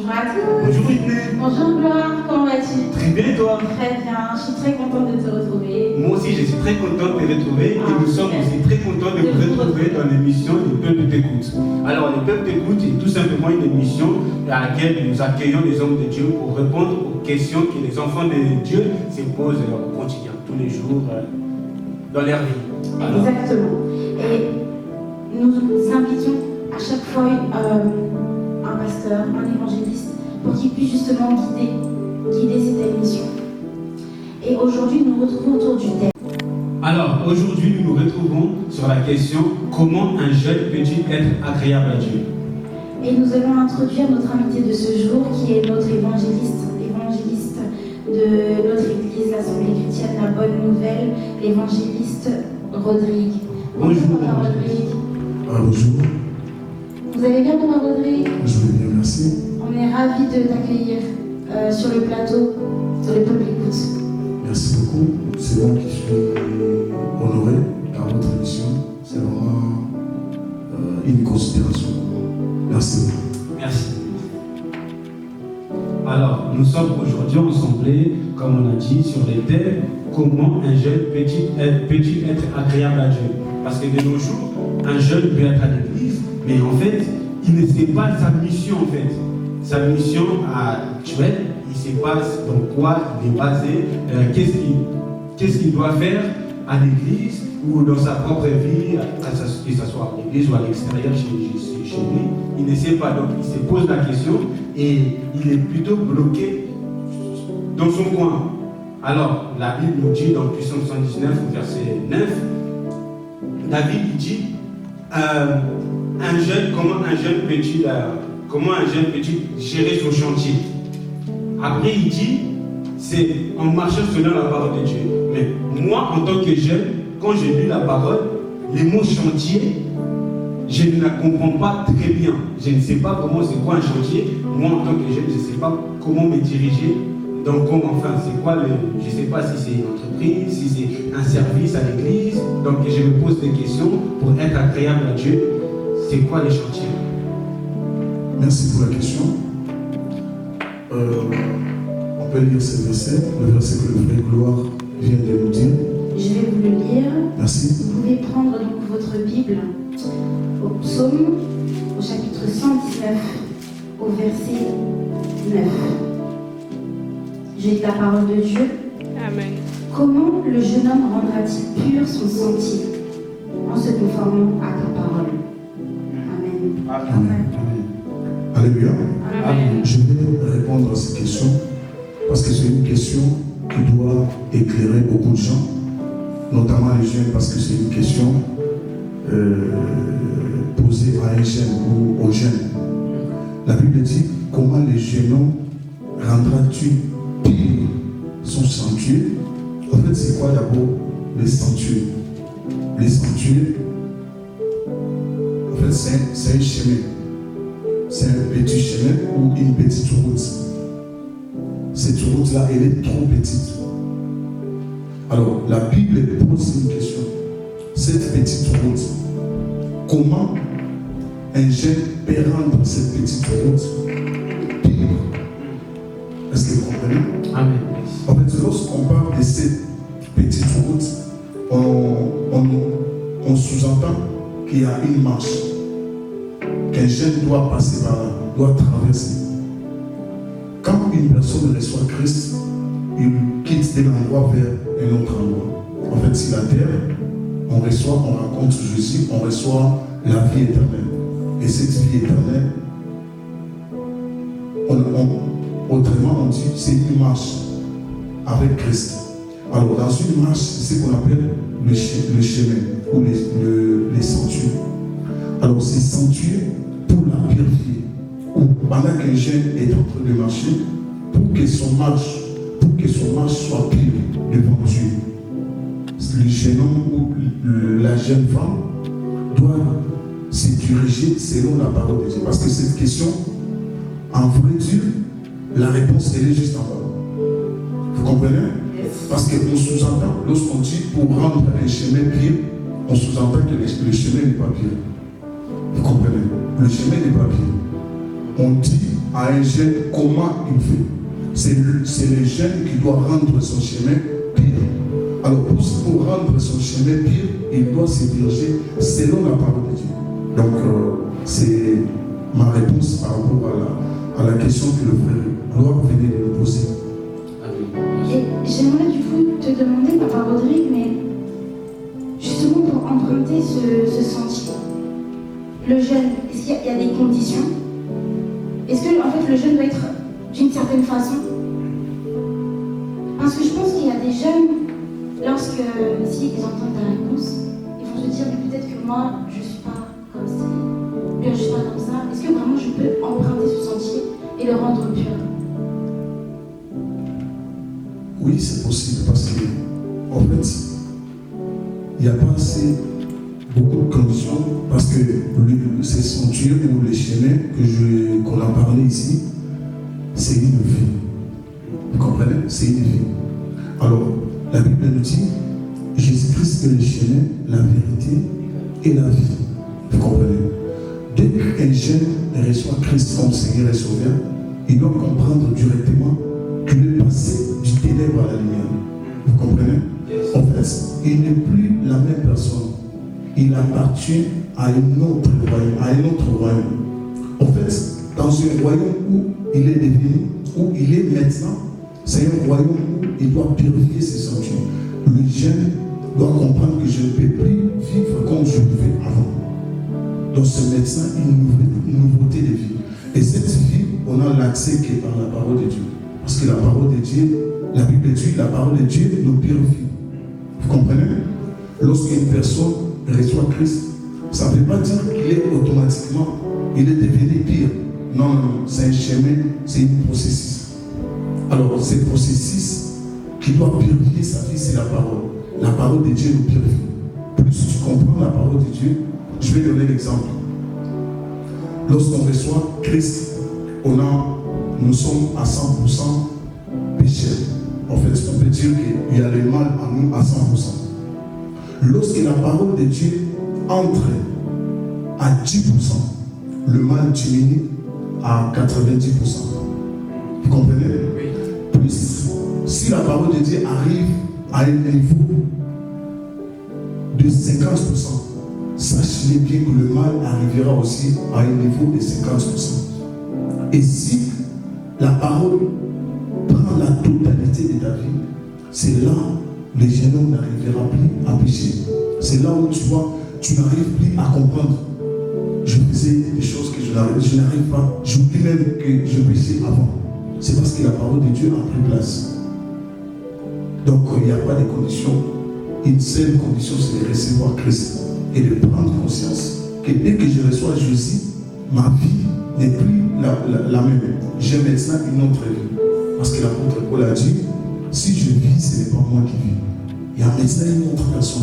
Bonjour à tous. Bonjour Whitney. Bonjour Gloire, comment vas-tu? Très bien toi? Très bien, je suis très contente de te retrouver. Moi aussi je suis très contente de te retrouver et nous sommes aussi très contents de vous retrouver dans l'émission Le Peuple t'écoute. Alors Le Peuple t'écoute est tout simplement une émission à laquelle nous accueillons les hommes de Dieu pour répondre aux questions que les enfants de Dieu se posent au quotidien, tous les jours dans leur vie. Alors, exactement. Et nous invitons à chaque fois un pasteur, un évangéliste, pour qu'il puisse justement guider cette émission. Et aujourd'hui, nous nous retrouvons autour du thème. Alors, aujourd'hui, nous nous retrouvons sur la question « Comment un jeune peut-il être agréable à Dieu ?» Et nous allons introduire notre invité de ce jour, qui est notre évangéliste de notre église, l'Assemblée chrétienne, la Bonne Nouvelle, l'évangéliste Rodrigue. Bonjour, Rodrigue. Bonjour. Vous allez bien, Papa Rodrigue? Je vais bien, merci. On est ravis de t'accueillir sur le plateau de Le Peuple écoute. Merci beaucoup. C'est moi qui suis honoré par votre émission. C'est vraiment une considération pour moi. Merci beaucoup. Merci. Alors, nous sommes aujourd'hui rassemblés, comme on a dit, sur les thèmes « Comment un jeune peut-il être agréable à Dieu ?» Parce que de nos jours, un jeune peut être à l'église, mais en fait, il ne sait pas sa mission en fait. Sa mission actuelle, il ne sait pas dans quoi il est basé, qu'est-ce qu'il doit faire à l'église ou dans sa propre vie, que ce soit à l'église ou à l'extérieur chez lui. Il ne sait pas, donc il se pose la question et il est plutôt bloqué dans son coin. Alors, la Bible nous dit dans Psaume 119, verset 9, David il dit comment un jeune peut-il gérer son chantier. Après il dit c'est en marchant selon la parole de Dieu. Mais moi en tant que jeune, quand j'ai lu la parole, les mots chantier, je ne la comprends pas très bien. Je ne sais pas comment c'est quoi un chantier. Moi en tant que jeune, je ne sais pas comment me diriger. Donc c'est quoi je ne sais pas si c'est une entreprise, si c'est un service à l'église. Donc je me pose des questions pour être agréable à Dieu. C'est quoi les chantiers? Merci pour la question. On peut lire ce verset, le verset que le frère Gloire vient de nous dire. Je vais vous le lire. Merci. Vous pouvez prendre donc votre Bible au psaume, au chapitre 119, au verset 9. Je lis la parole de Dieu. Amen. Comment le jeune homme rendra-t-il pur son sentier en se conformant à ta parole? Amen. Amen. Alléluia. Amen. Je vais répondre à cette question parce que c'est une question qui doit éclairer beaucoup de gens, notamment les jeunes, parce que c'est une question posée à un jeune ou aux jeunes. La Bible dit comment le jeune homme rendra-tu pur son sanctuaire? En fait, c'est quoi d'abord les sanctuaires? Les sanctuaires, en fait, c'est un chemin. C'est un petit chemin ou une petite route. Cette route-là, elle est trop petite. Alors, la Bible pose une question. Cette petite route, comment un jeune peut rendre cette petite route pure? Est-ce que vous comprenez? Amen. En fait, lorsqu'on parle de cette petite route, on sous-entend qu'il y a une marche qu'un jeune doit passer par là, doit traverser. Quand une personne reçoit Christ, il quitte d'un endroit vers un autre endroit. En fait, sur la terre, on rencontre Jésus, on reçoit la vie éternelle. Et cette vie éternelle, autrement on dit, c'est une marche avec Christ. Alors, dans une marche, c'est ce qu'on appelle le chemin ou les sentiers. Alors, ces sentiers, pour la purifier, ou pendant qu'un jeune est en train de marcher, pour que son marche soit pure devant Dieu, le jeune homme ou la jeune femme doit se diriger selon la parole de Dieu. Parce que cette question, en vrai Dieu, la réponse elle est juste en bas. Vous comprenez? Parce qu'on sous-entend, lorsqu'on dit pour rendre un chemin pur, on sous-entend que le chemin n'est pas pur. Vous comprenez? Le chemin n'est pas pur. On dit à un jeune comment il fait. C'est le jeune qui doit rendre son chemin pire. Alors pour rendre son chemin pire, il doit se diriger selon la parole de Dieu. Donc c'est ma réponse par rapport à la question que le frère Gloire venait de nous poser. Et j'aimerais du coup te demander, Papa Rodrigue, mais justement pour emprunter ce sentier, le jeune, est-ce qu'il y a des conditions? Est-ce que en fait le jeune doit être d'une certaine façon? Parce que je pense qu'il y a des jeunes, lorsque si ils entendent ta réponse, ils vont se dire mais peut-être que moi je suis pas comme ça, bien je suis pas comme ça. Est-ce que vraiment je peux emprunter ce sentier et le rendre pur? Oui, c'est possible parce que, en fait, il n'y a pas assez beaucoup de conditions parce que ces sentiers ou les chemins qu'on a parlé ici, c'est une vie. Vous comprenez? C'est une vie. Alors, la Bible nous dit Jésus-Christ est le chemin, la vérité et la vie. Vous comprenez? Dès qu'un jeune reçoit Christ comme Seigneur et Sauveur, il doit comprendre directement qu'il est passé du ténèbre à la lumière. Vous comprenez? En fait, il n'est plus la même personne. Il appartient à un autre royaume. En fait, dans un royaume où il est devenu, où il est maintenant, c'est un royaume où il doit purifier ses sentiers. Le jeune doit comprendre que je ne peux plus vivre comme je vivais avant. Donc c'est maintenant une nouveauté de vie. Et cette vie, on a l'accès qui est par la parole de Dieu. Parce que la parole de Dieu, la Bible dit, la parole de Dieu nous purifie. Vous comprenez? Lorsqu'une personne reçoit Christ, ça ne veut pas dire qu'il est automatiquement, il est devenu pire. Non, c'est un chemin, c'est un processus. Alors, ce processus qui doit purifier sa vie, c'est la parole. La parole de Dieu nous purifie. Plus tu comprends la parole de Dieu, je vais donner l'exemple. Lorsqu'on reçoit Christ, nous sommes à 100% pécheurs. En fait, on peut dire qu'il y a le mal en nous à 100%. Lorsque la parole de Dieu entre à 10%, le mal diminue à 90%. Vous comprenez? Plus, si la parole de Dieu arrive à un niveau de 50%, sachez bien que le mal arrivera aussi à un niveau de 50%. Et si la parole prend la totalité de ta vie, c'est là où le jeune homme n'arrivera plus à pécher. C'est là où tu vois, tu n'arrives plus à comprendre. Je faisais des choses que je n'arrive pas. J'oublie même que je péchais avant. C'est parce que la parole de Dieu a pris place. Donc il n'y a pas de condition. Une seule condition, c'est de recevoir Christ et de prendre conscience que dès que je reçois Jésus, ma vie n'est plus la même. J'ai maintenant une autre vie. Parce que l'apôtre Paul a dit, si je vis, ce n'est pas moi qui vis. Il y a maintenant une autre personne.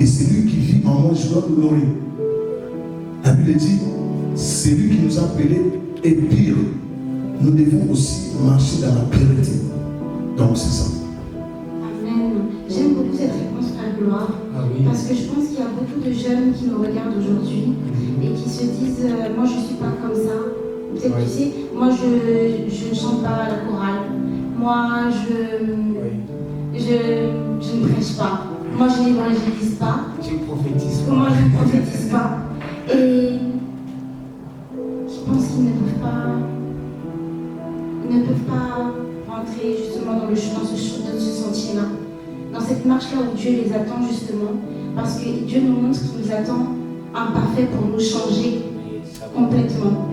Et celui qui vit en moi, je dois l'honorer. La Bible dit, celui qui nous a appelés est pire. Nous devons aussi marcher dans la pureté. Donc c'est ça. Amen. J'aime beaucoup cette réponse, Frère Gloire. Ah oui. Parce que je pense qu'il y a beaucoup de jeunes qui nous regardent aujourd'hui et qui se disent moi je ne suis pas comme ça. Peut-être tu sais, moi je ne chante pas à la chorale. Moi je ne prêche pas. Moi je n'évangélise pas. Tu prophétises pas. Moi je ne prophétise pas. Et je pense qu'ils ne peuvent pas rentrer justement dans ce sentier-là. Dans cette marche-là où Dieu les attend justement. Parce que Dieu nous montre qu'il nous attend imparfait pour nous changer complètement.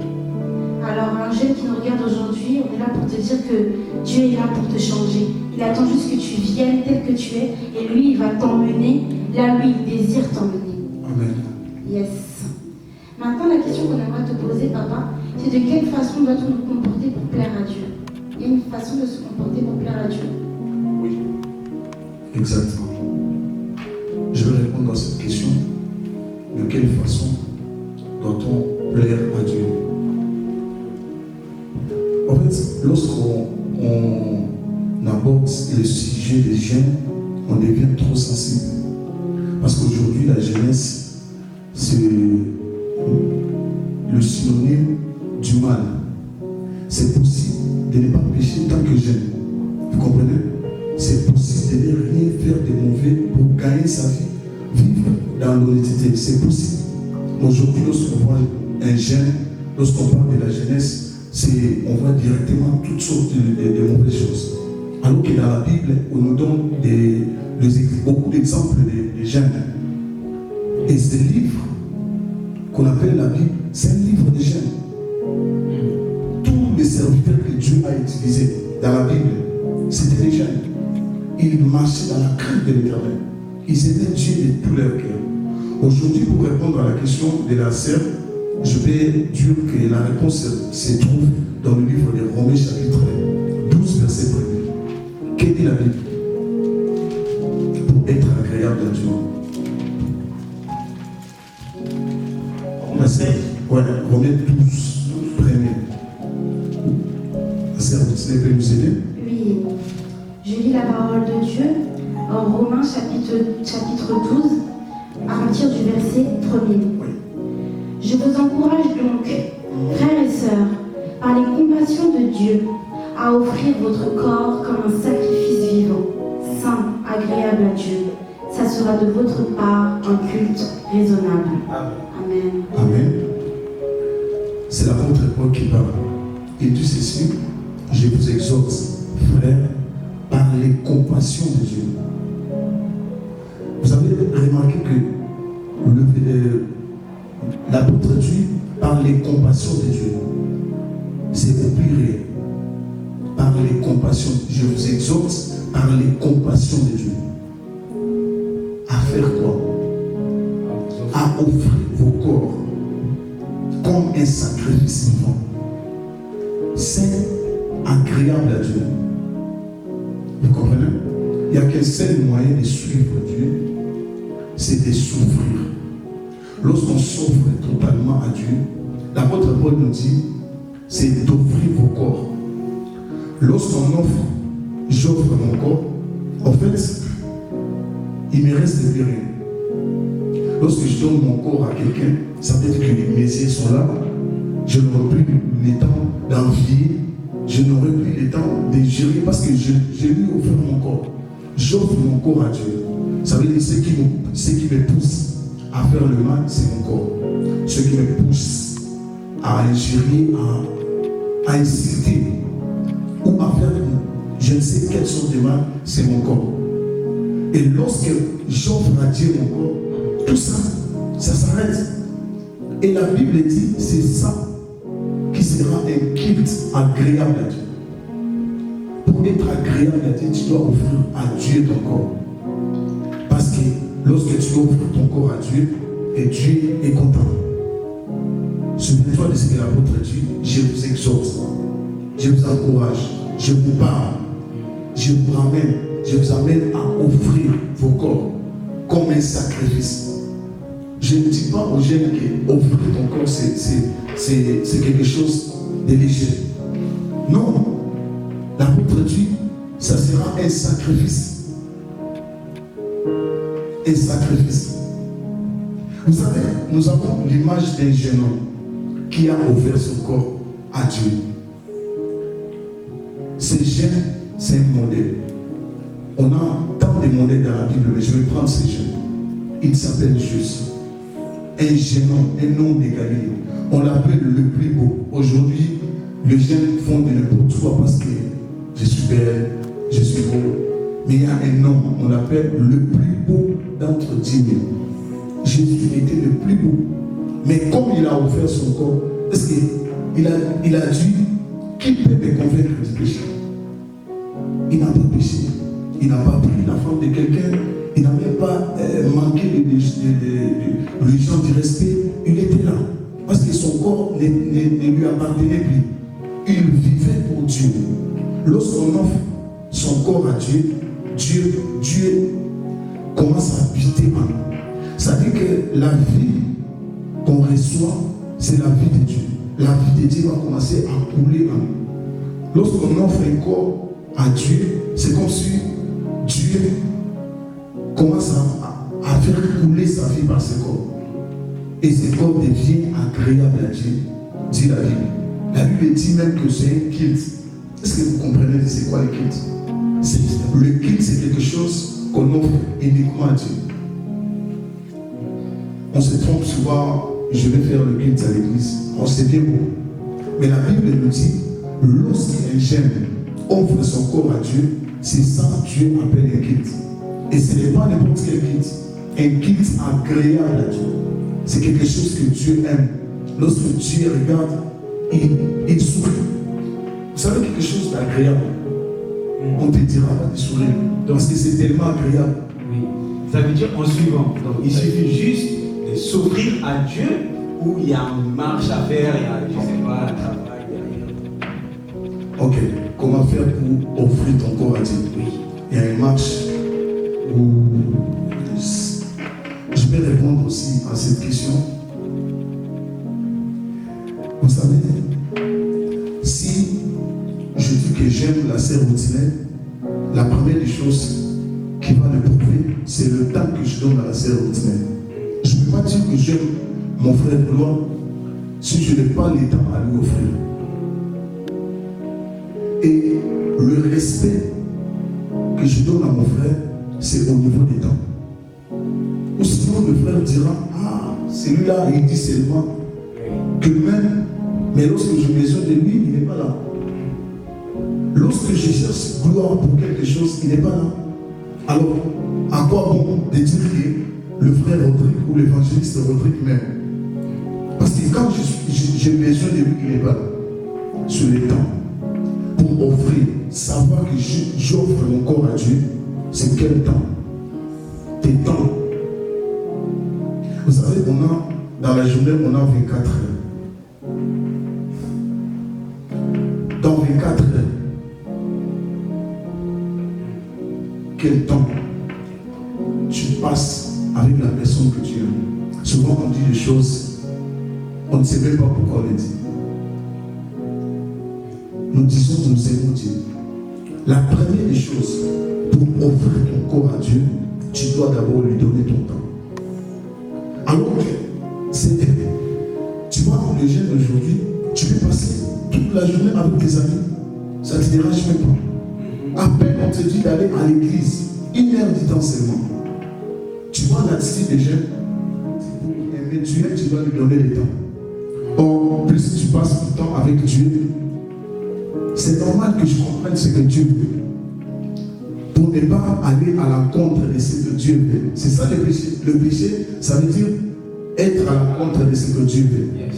Alors un jeune qui nous regarde aujourd'hui, on est là pour te dire que Dieu est là pour te changer. Il attend juste que tu viennes tel que tu es et lui il va t'emmener là où il désire t'emmener. Amen. Yes. Maintenant la question qu'on aimerait te poser, papa, c'est de quelle façon doit-on nous comporter pour plaire à Dieu? Il y a une façon de se comporter pour plaire à Dieu. Oui. Exactement. Je vais répondre à cette question. De quelle façon doit-on plaire à Dieu? En fait, lorsqu'on aborde le sujet des jeunes, on devient trop sensible. Parce qu'aujourd'hui, la jeunesse, c'est le synonyme du mal. c'est possible de ne pas pécher tant que jeune. Vous comprenez? C'est possible de ne rien faire de mauvais pour gagner sa vie, vivre dans l'honnêteté. C'est possible. Aujourd'hui, lorsqu'on voit un jeune, lorsqu'on parle de la jeunesse, on voit directement toutes sortes de mauvaises choses. Alors que dans la Bible, on nous donne beaucoup d'exemples de jeunes. Et ce livre qu'on appelle la Bible, c'est un livre de jeunes. Tous les serviteurs que Dieu a utilisés dans la Bible, c'était des jeunes. Ils marchaient dans la crainte de l'Éternel. Ils aimaient Dieu de tout leur cœur. Aujourd'hui, pour répondre à la question de la sœur, je vais dire que la réponse se trouve dans le livre de Romains chapitre 12, verset 1. Qu'est-ce que la Bible? Pour être agréable à Dieu. Romains 12, 1. La sœur, vous peut nous aider? Oui, je lis la parole de Dieu en Romains chapitre 12, à partir du verset 1er. Je vous encourage donc, frères et sœurs, par les compassions de Dieu, à offrir votre corps comme un sacrifice vivant, saint, agréable à Dieu. Ça sera de votre part un culte raisonnable. Amen. Amen. C'est l'apôtre Paul qui parle. Il dit ceci: je vous exhorte, frères, par les compassions de Dieu. Vous avez remarqué que l'apôtre dit par les compassions de Dieu. C'est au pluriel. Par les compassions. Je vous exhorte par les compassions de Dieu. À faire quoi? À offrir vos corps comme un sacrifice vivant, saint, agréable à Dieu. Vous comprenez? Il n'y a qu'un seul moyen de suivre Dieu, c'est de souffrir. Lorsqu'on s'offre totalement à Dieu, l'apôtre Paul nous dit, c'est d'offrir vos corps. Lorsqu'on offre, j'offre mon corps, en fait, il ne me reste plus rien. Lorsque je donne mon corps à quelqu'un, ça veut dire que mes yeux sont là, je n'aurai plus le temps d'envier, je n'aurai plus le temps de gérer parce que je lui offre mon corps. J'offre mon corps à Dieu. Ça veut dire ce qui me pousse à faire le mal, c'est mon corps. Ce qui me pousse à ingérer, à insulter ou à faire je ne sais quelle sorte de mal, c'est mon corps. Et lorsque j'offre à Dieu mon corps, tout ça, ça s'arrête. Et la Bible dit, c'est ça qui sera un culte agréable à Dieu. Pour être agréable à Dieu, tu dois offrir à Dieu ton corps. Parce que lorsque tu offres ton corps à Dieu, et Dieu est content. Souviens-toi de ce que l'apôtre dit, je vous exhorte, je vous encourage, je vous parle, je vous ramène, je vous amène à offrir vos corps comme un sacrifice. Je ne dis pas aux jeunes que offrir ton corps c'est quelque chose de léger. Non, l'apôtre dit, ça sera un sacrifice. Un sacrifice. Vous savez, nous avons l'image d'un jeune homme qui a offert son corps à Dieu. Ce jeune, c'est un modèle. On a tant de modèles dans la Bible, mais je vais prendre ce jeune. Il s'appelle Jésus. Un jeune homme, un homme de Galilée. On l'appelle le plus beau. Aujourd'hui, les jeunes font de n'importe quoi parce que je suis belle, je suis beau. Mais il y a un homme, on l'appelle le plus beau d'entre 10 000. Jésus était le plus beau. Mais comme il a offert son corps, est-ce qu'il a dit, qui peut me convaincre du péché? Il n'a pas péché. Il n'a pas pris la femme de quelqu'un. Il n'a même pas manqué de lui du respect. Il était là. Parce que son corps ne lui appartenait plus. Il vivait pour Dieu. Lorsqu'on offre son corps à Dieu, Dieu commence à habiter en nous. Ça dit que la vie qu'on reçoit, c'est la vie de Dieu. La vie de Dieu va commencer à couler en nous. Lorsqu'on offre un corps à Dieu, c'est comme si Dieu commence à faire couler sa vie par ce corps. Et ce corps devient agréable à Dieu, dit la Bible. La Bible dit même que c'est un culte. Est-ce que vous comprenez de c'est quoi le culte? Le culte, c'est quelque chose qu'on offre uniquement à Dieu. On se trompe souvent, je vais faire le culte à l'église. On sait bien beau. Mais la Bible nous dit, lorsqu'un jeune offre son corps à Dieu, c'est ça que Dieu appelle un culte. Et ce n'est pas n'importe quel culte. Un culte agréable à Dieu. C'est quelque chose que Dieu aime. Lorsque Dieu regarde, il sourit. Vous savez quelque chose d'agréable? On te dira pas de sourire. Parce que c'est tellement agréable. Oui. Ça veut dire en suivant. Donc, il suffit juste de s'offrir à Dieu où il y a une marche à faire, il y a, je ne sais pas, un travail derrière. Ok. Comment faire pour offrir ton corps à Dieu? Oui. Il y a une marche où je vais répondre aussi à cette question. Vous savez, si je dis que j'aime la sœur routinaire, la première des choses qui va le prouver, c'est le temps que je donne à la sœur routinaire. Je ne peux pas dire que j'aime mon frère Gloire si je n'ai pas le temps à lui offrir. Et le respect que je donne à mon frère, c'est au niveau des temps. Ou sinon le frère dira, ah, celui-là, il dit seulement que même, mais lorsque je besoin de lui, il n'est pas là. Lorsque je cherche gloire pour quelque chose, il n'est pas là. Alors, à quoi bon de dire que le frère Rodrigue ou l'évangéliste Rodrigue même? Parce que quand j'ai besoin de lui, il n'est pas là. Sur les temps, pour offrir, savoir que j'offre mon corps à Dieu, c'est quel temps? Tes temps. Vous savez, dans la journée, on a 24 heures. Dans 24 heures, quel temps tu passes avec la personne que tu aimes? Souvent, on dit des choses, on ne sait même pas pourquoi on les dit. Nous disons que nous aimons Dieu. La première des choses, pour offrir ton corps à Dieu, tu dois d'abord lui donner ton temps. Alors que tu vois, les jeunes d'aujourd'hui, tu peux passer toute la journée avec tes amis, ça ne te dérange même pas. À peine on te dit d'aller à l'église, 1 heure du temps seulement. Tu vois l'attitude des jeunes, mais tu dois lui donner le temps. Or, plus tu passes du temps avec Dieu, c'est normal que je comprenne ce que Dieu veut. Pour ne pas aller à l'encontre de ce que Dieu veut. C'est ça le péché. Le péché, ça veut dire être à l'encontre de ce que Dieu veut. Yes.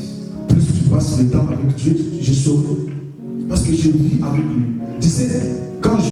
Plus tu passes le temps avec Dieu, je sauve. Parce que je vis avec lui. Tu sais, quand je